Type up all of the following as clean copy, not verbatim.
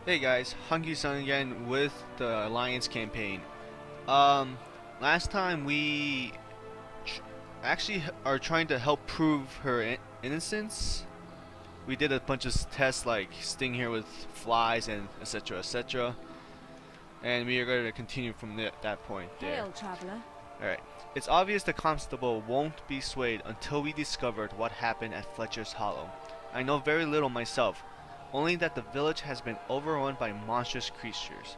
Hey guys, HanKuSung again with the Alliance campaign. Last time we actually are trying to help prove her innocence. We did a bunch of tests like sting her with flies and etc etc. And we are going to continue from that point there. Hail, traveler. Alright. It's obvious the constable won't be swayed until we discovered what happened at Fletcher's Hollow. I know very little myself, only that the village has been overrun by monstrous creatures.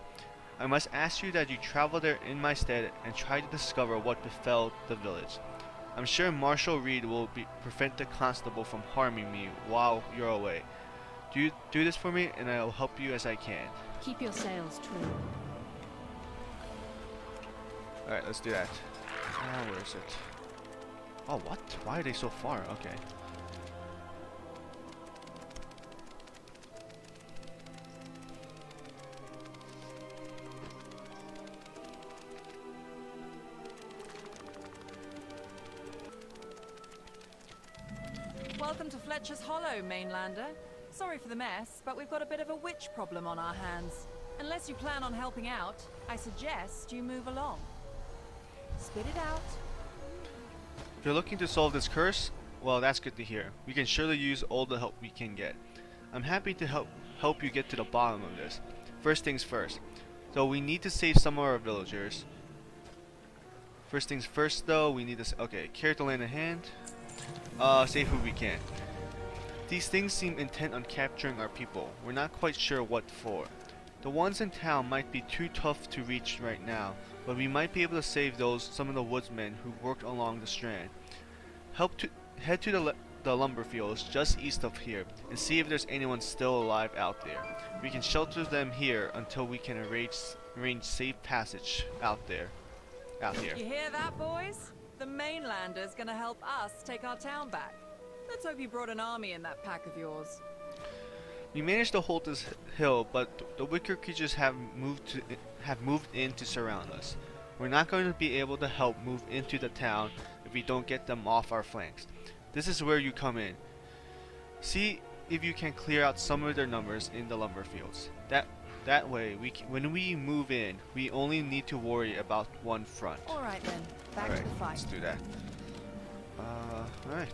I must ask you that you travel there in my stead and try to discover what befell the village. I'm sure Marshal Reed will prevent the constable from harming me while you're away. Do this for me and I'll help you as I can. Keep your sails trim. Alright, let's do that. Where is it? Oh, what? Why are they so far? Okay. Welcome to Fletcher's Hollow, mainlander. Sorry for the mess, but we've got a bit of a witch problem on our hands. Unless you plan on helping out, I suggest you move along. Spit it out. If you're looking to solve this curse, well, that's good to hear. We can surely use all the help we can get. I'm happy to help you get to the bottom of this. First things first. So we need to save some of our villagers. First things first, though, we need to carry the land in hand. Save who we can. These things seem intent on capturing our people. We're not quite sure what for. The ones in town might be too tough to reach right now, but we might be able to save some of the woodsmen who worked along the strand. Head to the lumber fields just east of here and see if there's anyone still alive out there. We can shelter them here until we can arrange safe passage out here. You hear that, boys? The mainlander's gonna help us take our town back. Let's hope you brought an army in that pack of yours. We managed to hold this hill, but the wicked creatures have moved in to surround us. We're not going to be able to help move into the town if we don't get them off our flanks. This is where you come in. See if you can clear out some of their numbers in the lumber fields. That way, when we move in, we only need to worry about one front. All right then, back to the fight. Let's do that. All right.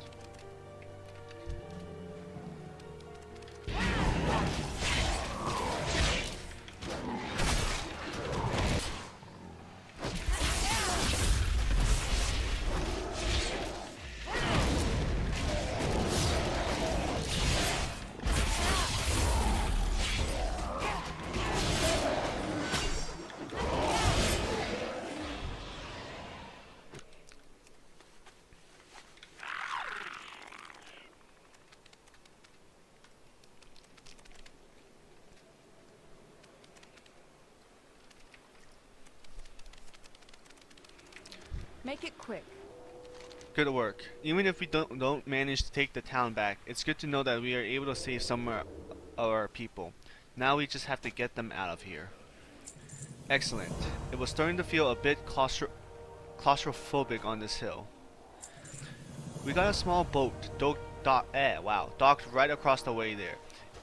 Make it quick. Good work. Even if we don't manage to take the town back, it's good to know that we are able to save some of our people. Now we just have to get them out of here. Excellent. It was starting to feel a bit claustrophobic on this hill. We got a small boat docked right across the way there.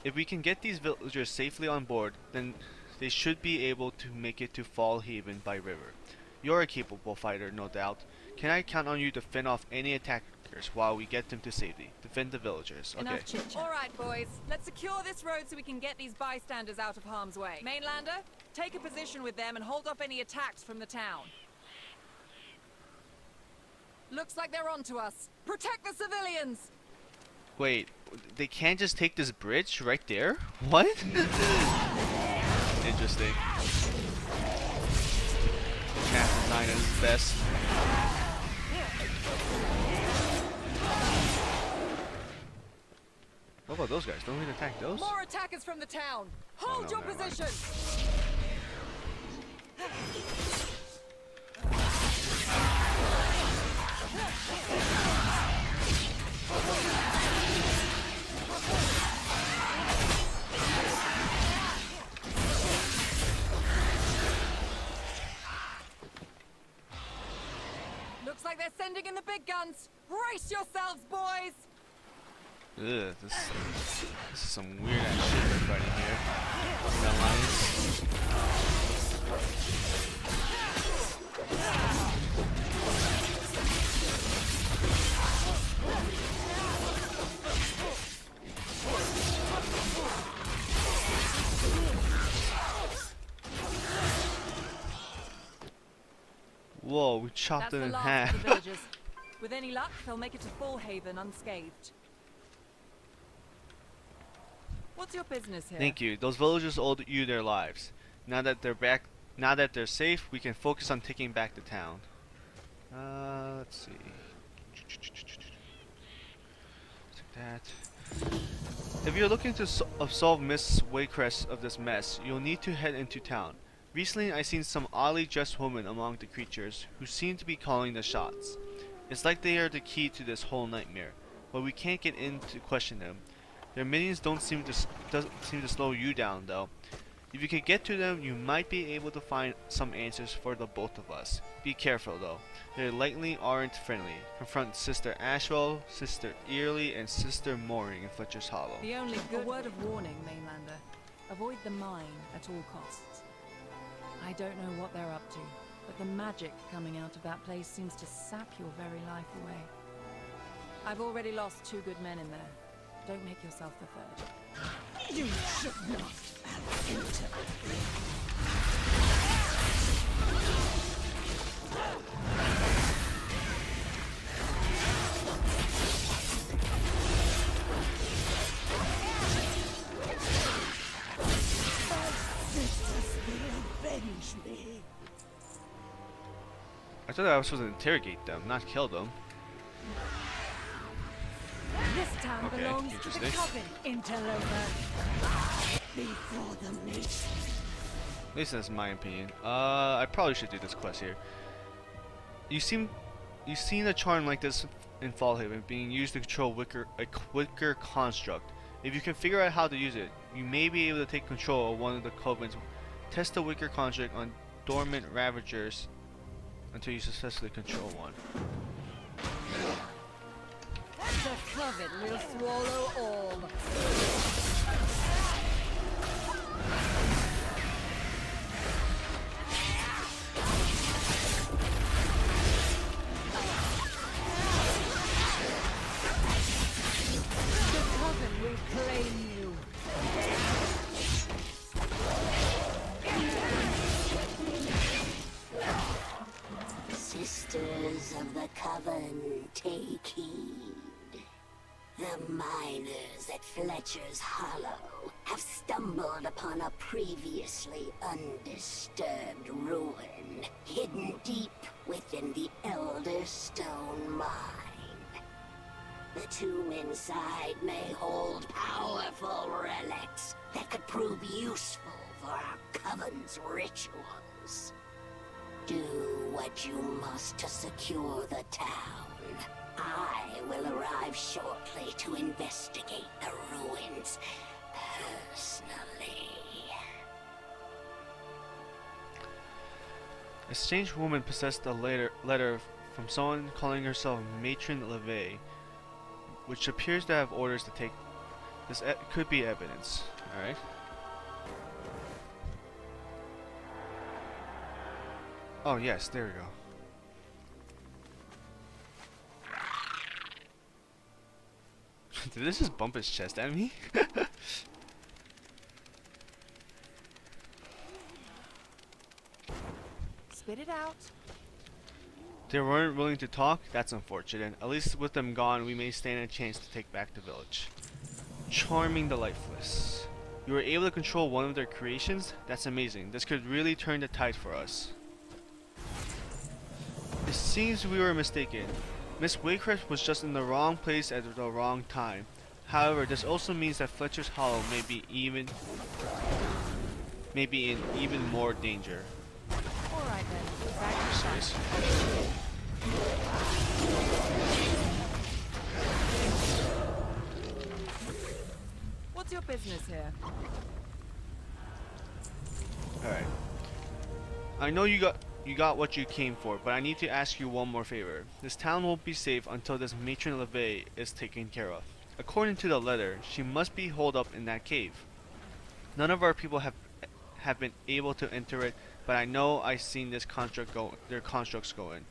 If we can get these villagers safely on board, then they should be able to make it to Fall Haven by river. You're a capable fighter, no doubt. Can I count on you to fend off any attackers while we get them to safety? Defend the villagers. Okay. Enough chit-chat. All right, boys. Let's secure this road so we can get these bystanders out of harm's way. Mainlander, take a position with them and hold off any attacks from the town. Looks like they're onto us. Protect the civilians! Wait, they can't just take this bridge right there? What? Interesting. Cast design at its best. What about those guys? Don't we attack those? More attackers from the town! Hold no, your never mind. position! Looks like they're sending in the big guns! Brace yourselves, boys! Ugh, this is some weird ass shit they're fighting here. in the Alliance. Whoa, we chopped That's it the in last half. of the villagers. With any luck, they'll make it to Fall Haven unscathed. What's your business here? Thank you. Those villagers owed you their lives. Now that they're safe, we can focus on taking back the town. Let's see. Take that. If you're looking to solve Miss Waycrest of this mess, you'll need to head into town. Recently, I seen some oddly dressed women among the creatures who seem to be calling the shots. It's like they are the key to this whole nightmare, but we can't get in to question them. Their minions doesn't seem to slow you down, though. If you can get to them, you might be able to find some answers for the both of us. Be careful, though. They likely aren't friendly. Confront Sister Ashwell, Sister Early, and Sister Mooring in Fletcher's Hollow. The only good word of warning, Mainlander. Avoid the mine at all costs. I don't know what they're up to, but the magic coming out of that place seems to sap your very life away. I've already lost 2 good men in there. Don't make yourself the third. You should not have entered. My sisters will avenge me. I thought I was supposed to interrogate them, not kill them. This town Okay, belongs to interesting. the Coven, interloper. Before the nation. At least that's my opinion. I probably should do this quest here. You've seen a charm like this in Fallhaven being used to control a wicker construct. If you can figure out how to use it, you may be able to take control of one of the Coven's. Test the wicker construct on dormant ravagers until you successfully control one. The Coven will swallow all. The Coven will claim you. Sisters of the Coven, take heed. The miners at Fletcher's Hollow have stumbled upon a previously undisturbed ruin hidden deep within the Elder Stone Mine. The tomb inside may hold powerful relics that could prove useful for our Coven's rituals. Do what you must to secure the town. I will arrive shortly to investigate the ruins personally. A strange woman possessed a letter from someone calling herself Matron LeVay, which appears to have orders to take. This could be evidence. Alright. Oh yes, there we go. Did this just bump his chest at me? Spit it out. They weren't willing to talk? That's unfortunate. At least with them gone, we may stand a chance to take back the village. Charming the lifeless. You were able to control one of their creations? That's amazing. This could really turn the tide for us. It seems we were mistaken. Miss Waycrest was just in the wrong place at the wrong time. However, this also means that Fletcher's Hollow may be in even more danger. All right then. Back to the Nice. What's your business here? Alright. I know you got what you came for, but I need to ask you one more favor. This town won't be safe until this Matron LeVay is taken care of. According to the letter, she must be holed up in that cave. None of our people have been able to enter it, but I know I've seen this construct go. Their constructs go in.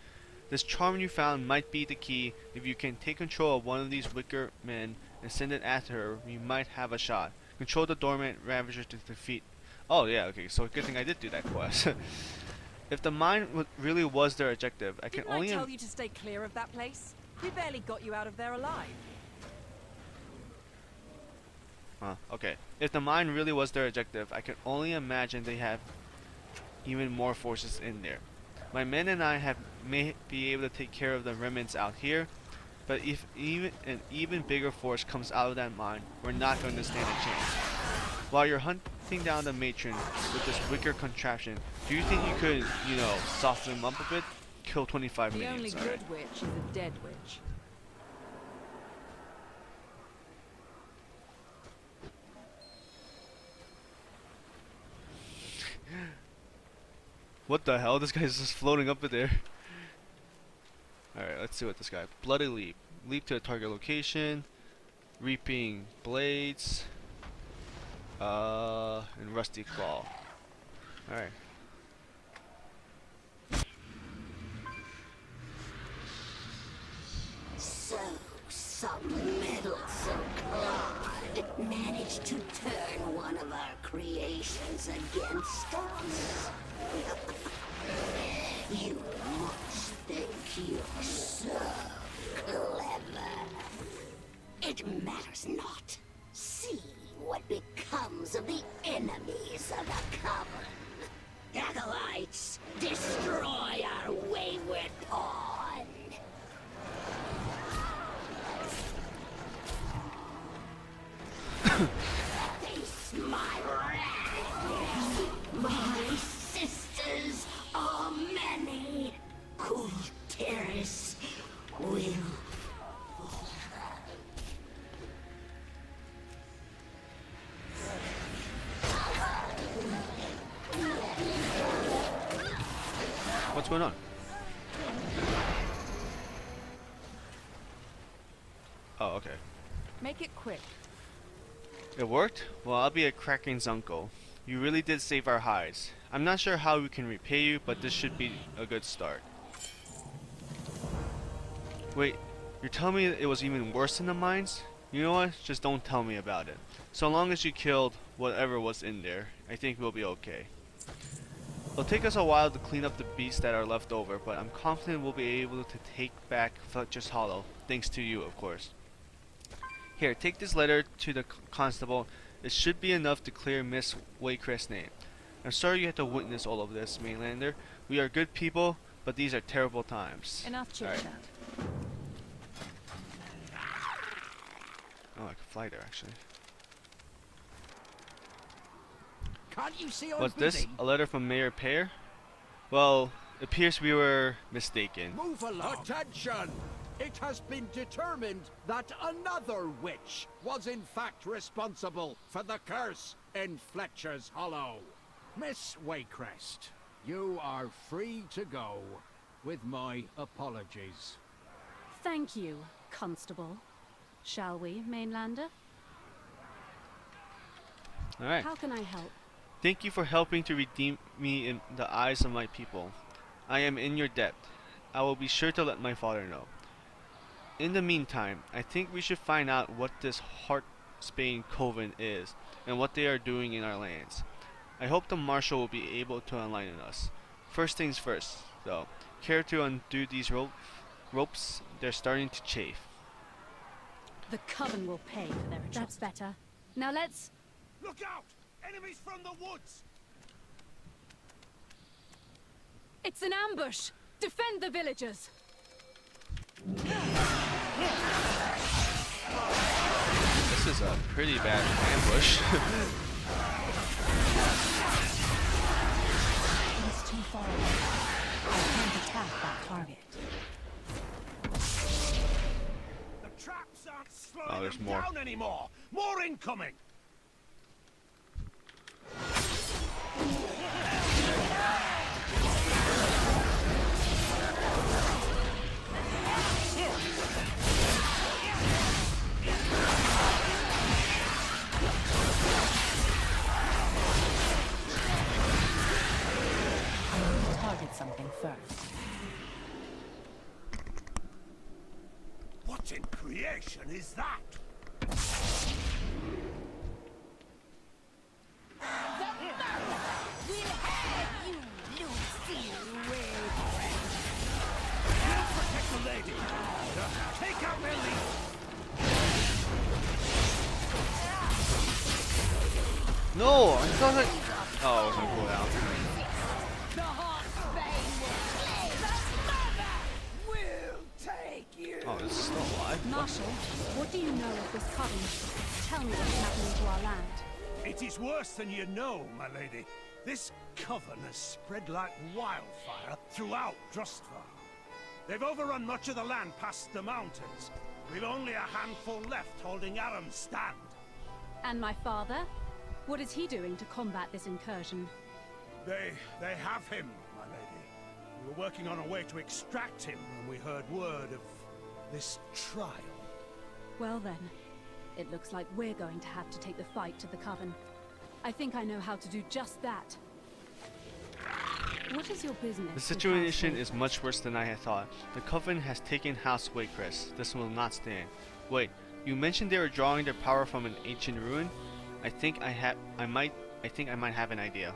This charm you found might be the key. If you can take control of one of these wicker men and send it after her, we might have a shot. Control the dormant Ravager to defeat. Oh yeah, okay. So good thing I did do that quest. If the mine really was their objective, I can Didn't only. I tell you to stay clear of that place? We barely got you out of there alive. Okay. If the mine really was their objective, I can only imagine they have even more forces in there. My men and I may be able to take care of the remnants out here, but if an even bigger force comes out of that mine, we're not going to stand a chance. While you're hunting down the matron with this wicker contraption, do you think you could, soften them up a bit? Kill 25 The minions, only alright. good witch is a dead witch. What the hell? This guy's just floating up in there. Alright, let's see what this guy. Bloody leap. Leap to a target location. Reaping blades. And rusty claw. Alright. So, some meddlesome clod managed to turn one of our creations against us. You must think you're so clever. It matters not. See what becomes of the enemies of the Coven. Acolytes, destroy our wayward pawn. Face my wrath. My sisters are many. Cool Terrace will. What's going on? Oh, okay. Make it quick. It worked? Well, I'll be a Kraken's uncle. You really did save our hides. I'm not sure how we can repay you, but this should be a good start. Wait, you're telling me it was even worse than the mines? You know what? Just don't tell me about it. So long as you killed whatever was in there, I think we'll be okay. It'll take us a while to clean up the beasts that are left over, but I'm confident we'll be able to take back Fletcher's Hollow, thanks to you, of course. Here, take this letter to the constable. It should be enough to clear Miss Waycrest's name. I'm sorry you had to witness all of this, Mainlander. We are good people, but these are terrible times. Enough chit Alright. chat. Oh, I can fly there, actually. Can't you see I'm What's this? busy? A letter from Mayor Pear? Well, it appears we were mistaken. Move along. Attention! It has been determined that another witch was in fact responsible for the curse in Fletcher's Hollow. Miss Waycrest, you are free to go, with my apologies. Thank you, Constable. Shall we, Mainlander? Alright. How can I help? Thank you for helping to redeem me in the eyes of my people. I am in your debt. I will be sure to let my father know. In the meantime, I think we should find out what this Heartsbane Coven is, and what they are doing in our lands. I hope the Marshal will be able to enlighten us. First things first, though. Care to undo these ropes? They're starting to chafe. The Coven will pay for their That's better. Now let's... Look out! Enemies from the woods! It's an ambush! Defend the villagers! This is a pretty bad ambush. It's too far away. I can't attack that target. The traps aren't Oh, slowing there's them more. down anymore! More incoming! first. What in creation is that? We'll have you, Lucille Waycrest. Protect the lady! Take out their lead! No, I thought I... Oh, I was gonna go out. The Hawksbane will play. The mother will take you. Oh, this is still alive? Marshal, what do you know of this coven? Tell me what's happening to our land. It is worse than you know, my lady. This coven has spread like wildfire throughout Drustvar. They've overrun much of the land past the mountains. We've only a handful left holding Aram's stand. And my father? What is he doing to combat this incursion? They have him, my lady. We were working on a way to extract him when we heard word of this trial. Well then, it looks like we're going to have to take the fight to the coven. I think I know how to do just that. What is your business? The with situation House is much worse than I had thought. The coven has taken House Waycrest. This will not stand. Wait, you mentioned they were drawing their power from an ancient ruin? I think I might have an idea.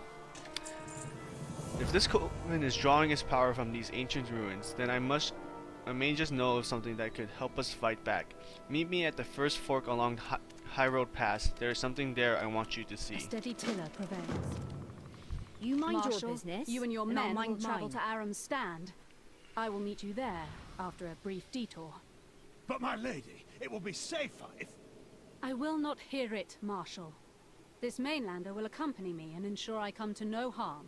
If this coven is drawing its power from these ancient ruins, then I may just know of something that could help us fight back. Meet me at the first fork along High Road Pass. There is something there I want you to A see. steady tiller prevails. You mind Marshal, your business. you and your I'll men will mind travel mine. to Aram's stand. I will meet you there after a brief detour. But my lady, it will be safer if... I will not hear it, Marshal. This mainlander will accompany me and ensure I come to no harm.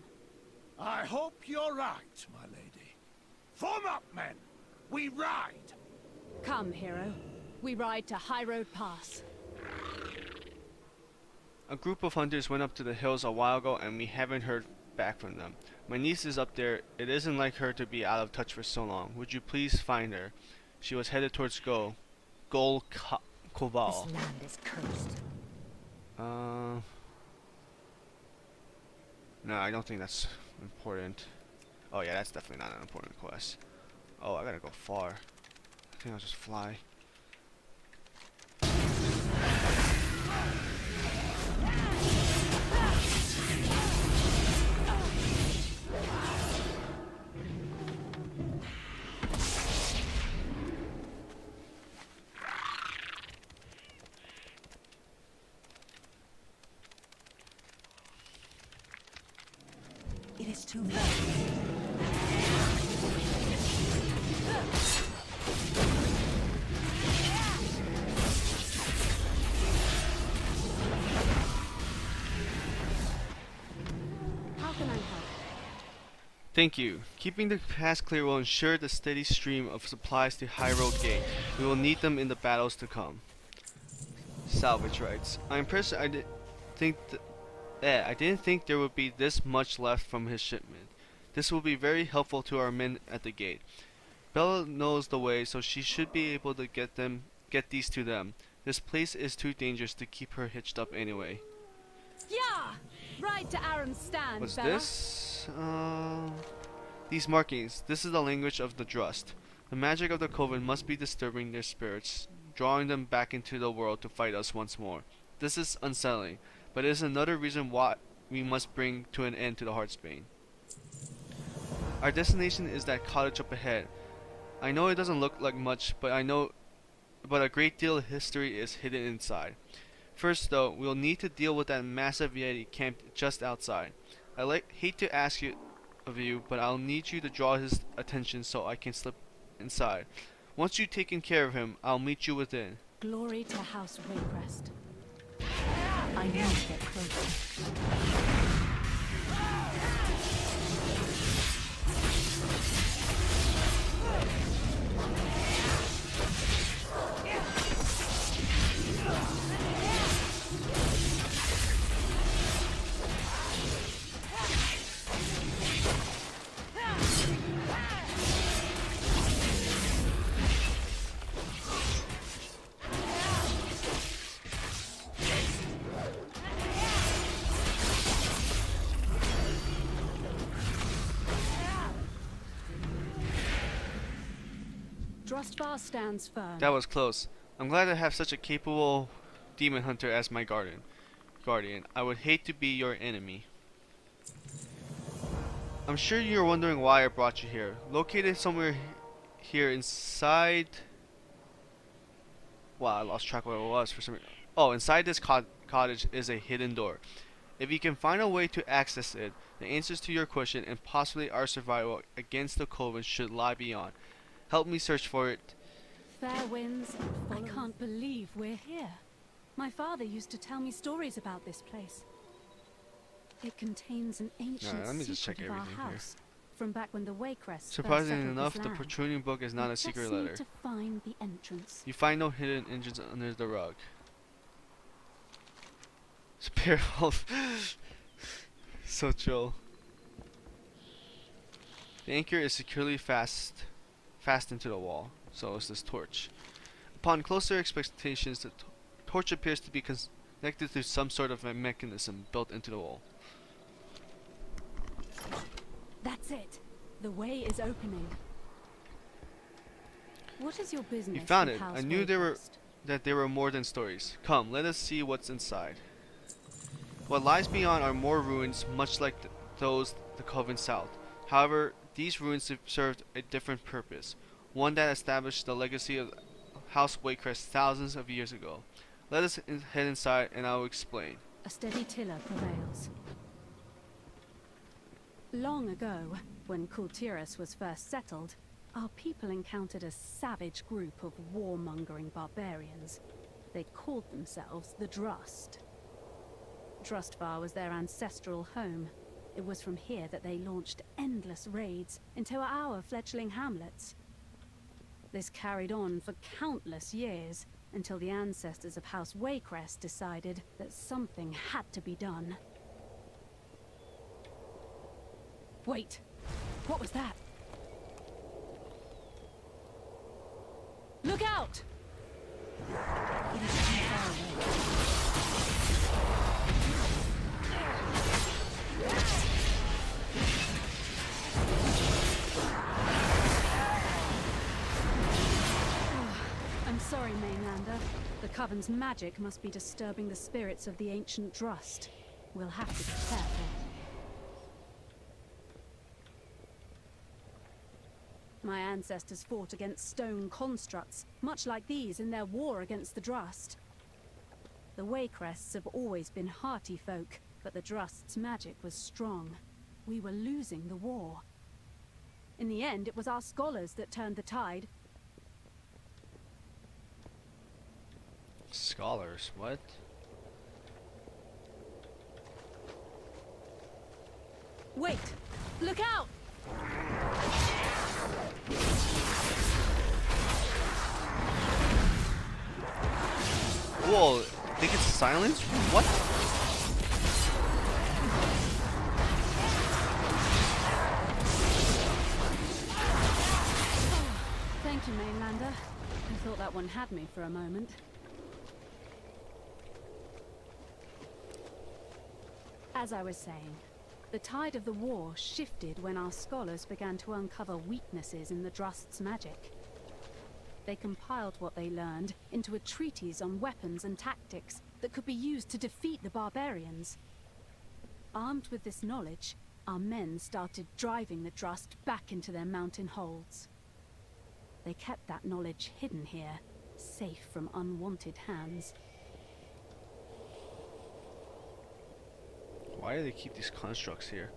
I hope you're right, my lady. Form up, men! We ride! Come, hero. We ride to High Road Pass. A group of hunters went up to the hills a while ago and we haven't heard back from them. My niece is up there. It isn't like her to be out of touch for so long. Would you please find her? She was headed towards Koval. This land is cursed. No, I don't think that's important. Oh yeah, that's definitely not an important quest. Oh, I gotta go far. I think I'll just fly. It is too late. How can I help? Thank you. Keeping the pass clear will ensure the steady stream of supplies to High Road Gate. We will need them in the battles to come. Salvage rights. I'm impressed. I didn't think there would be this much left from his shipment. This will be very helpful to our men at the gate. Bella knows the way, so she should be able to get these to them. This place is too dangerous to keep her hitched up anyway. Yeah! Ride to Aram's stand, What's Bella. this? These markings. This is the language of the Drust. The magic of the coven must be disturbing their spirits, drawing them back into the world to fight us once more. This is unsettling, but it is another reason why we must bring to an end to the Heartsbane. Our destination is that cottage up ahead. I know it doesn't look like much, but a great deal of history is hidden inside. First though, we'll need to deal with that massive Yeti camped just outside. Hate to ask of you, but I'll need you to draw his attention so I can slip inside. Once you've taken care of him, I'll meet you within. Glory to House Waycrest. I need to get closer. Drustvar stands firm. That was close. I'm glad to have such a capable demon hunter as my guardian. I would hate to be your enemy. I'm sure you're wondering why I brought you here. Located somewhere here inside... Wow, I lost track of what it was for some reason. Oh, inside this cottage is a hidden door. If you can find a way to access it, the answers to your question and possibly our survival against the Coven should lie beyond. Help me search for it. Fair winds. I can't believe we're here. My father used to tell me stories about this place. It contains an ancient let me just check secret of our everything here. house, from back when the Waycrests Surprisingly first settled enough, this the land. protruding book is not We a secret just need letter. to find the entrance. You find no hidden engines under the rug. Spirit Wolf. So chill. The anchor is securely fastened to the wall. So is this torch. Upon closer expectations, the torch appears to be connected to some sort of a mechanism built into the wall. That's it. The way is opening. What is your business? You found with it. House I knew Waycrest? that there were more than stories. Come, let us see what's inside. What lies beyond are more ruins, much like those the Coven south. However, these ruins served a different purpose, one that established the legacy of House Waycrest thousands of years ago. Let us head inside and I will explain. A steady tiller prevails. Long ago, when Kultiras was first settled, our people encountered a savage group of warmongering barbarians. They called themselves the Drust. Drustvar was their ancestral home. It was from here that they launched endless raids into our fledgling hamlets. This carried on for countless years, until the ancestors of House Waycrest decided that something had to be done. Wait! What was that? Look out! It is too far away. I'm sorry, Mainlander. The Coven's magic must be disturbing the spirits of the ancient Drust. We'll have to be careful. My ancestors fought against stone constructs, much like these in their war against the Drust. The Waycrests have always been hearty folk, but the Drust's magic was strong. We were losing the war. In the end, it was our scholars that turned the tide. Scholars, what? Wait! Look out! Whoa, think it's silence? What? Thank you, Mainlander. I thought that one had me for a moment. As I was saying, the tide of the war shifted when our scholars began to uncover weaknesses in the Drust's magic. They compiled what they learned into a treatise on weapons and tactics that could be used to defeat the barbarians. Armed with this knowledge, our men started driving the Drust back into their mountain holds. They kept that knowledge hidden here, safe from unwanted hands. Why do they keep these constructs here?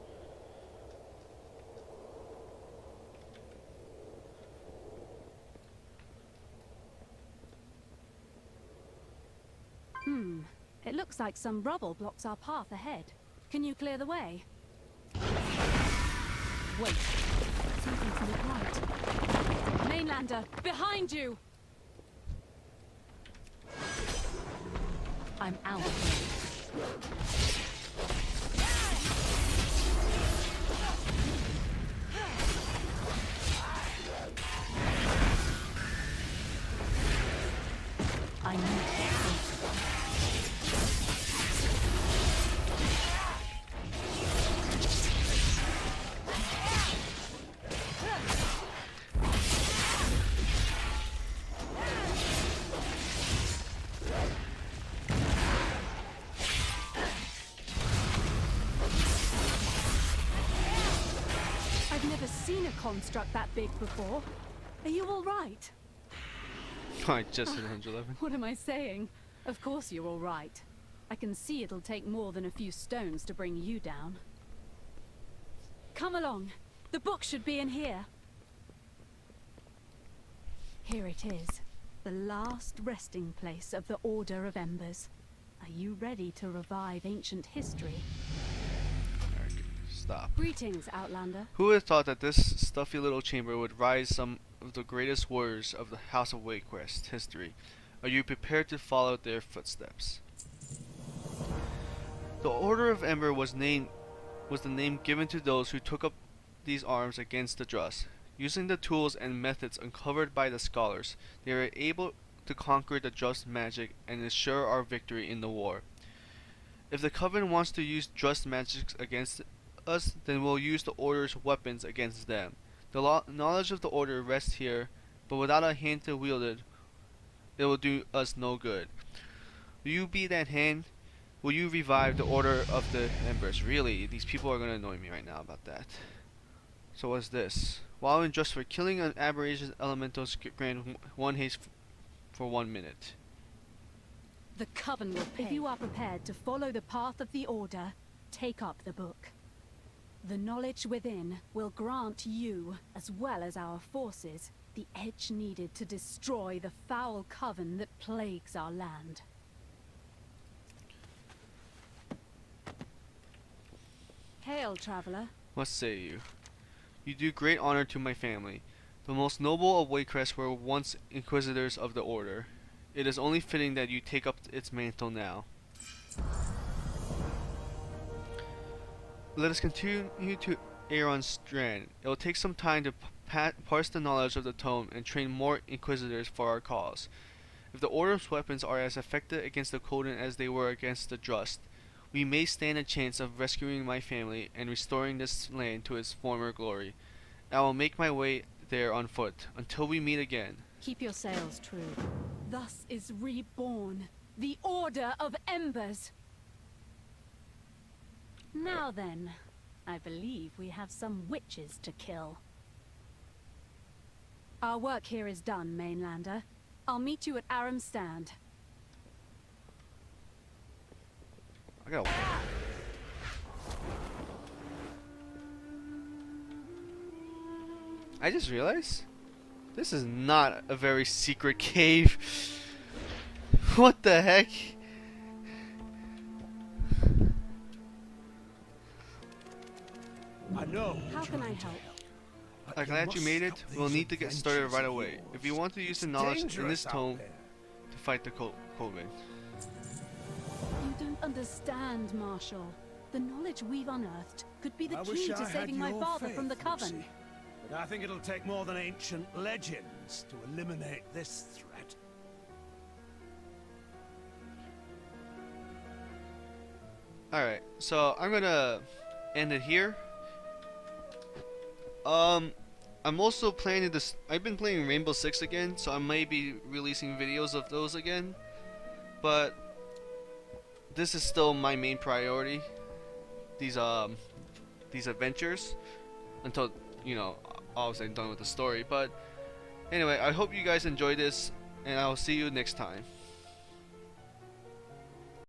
It looks like some rubble blocks our path ahead. Can you clear the way? Wait. Something's not right. Mainlander, behind you! I'm out. I need to. seen a construct that big before. Are you all right? I just hit 111. What am I saying? Of course you're all right. I can see it'll take more than a few stones to bring you down. Come along. The book should be in here. Here it is. The last resting place of the Order of Embers. Are you ready to revive ancient history? Alright, stop. Greetings, Outlander. Who would have thought that this stuffy little chamber would rise some of the greatest warriors of the House of Waycrest history? Are you prepared to follow their footsteps? The Order of Ember was the name given to those who took up these arms against the Drust. Using the tools and methods uncovered by the scholars, they were able to conquer the Drust magic and ensure our victory in the war. If the Coven wants to use Drust magic against us, then we'll use the Order's weapons against them. The knowledge of the Order rests here, but without a hand to wield it, it will do us no good. Will you be that hand? Will you revive the Order of the Embers? Really, these people are going to annoy me right now about that. So what's this? While in Drust for killing an aberration elementals, grant 1 haste for 1 minute. The Coven will pay. If you are prepared to follow the path of the Order, take up the book. The knowledge within will grant you, as well as our forces, the edge needed to destroy the foul coven that plagues our land. Hail, traveler. What say you? You do great honor to my family. The most noble of Waycrest were once inquisitors of the Order. It is only fitting that you take up its mantle now. Let us continue to Aeron's strand. It will take some time to parse the knowledge of the tome and train more inquisitors for our cause. If the Order's weapons are as effective against the Coden as they were against the Drust, we may stand a chance of rescuing my family and restoring this land to its former glory. I will make my way there on foot until we meet again. Keep your sails true. Thus is reborn the Order of Embers. Now then, I believe we have some witches to kill. Our work here is done, Mainlander. I'll meet you at Aram's stand. I gotta. I just realized this is not a very secret cave. What the heck? I know. How can I help? I'm glad you made it. We'll need to get started right away if you want to use the knowledge in this tome to fight the Coven. You don't understand, Marshal. The knowledge we've unearthed could be the key to saving my father from the Coven. But I think it'll take more than ancient legends to eliminate this threat. Alright, so I'm gonna end it here. I'm also planning this. I've been playing Rainbow Six again, so I may be releasing videos of those again. But this is still my main priority. These adventures, until obviously I'm done with the story. But anyway, I hope you guys enjoy this, and I'll see you next time.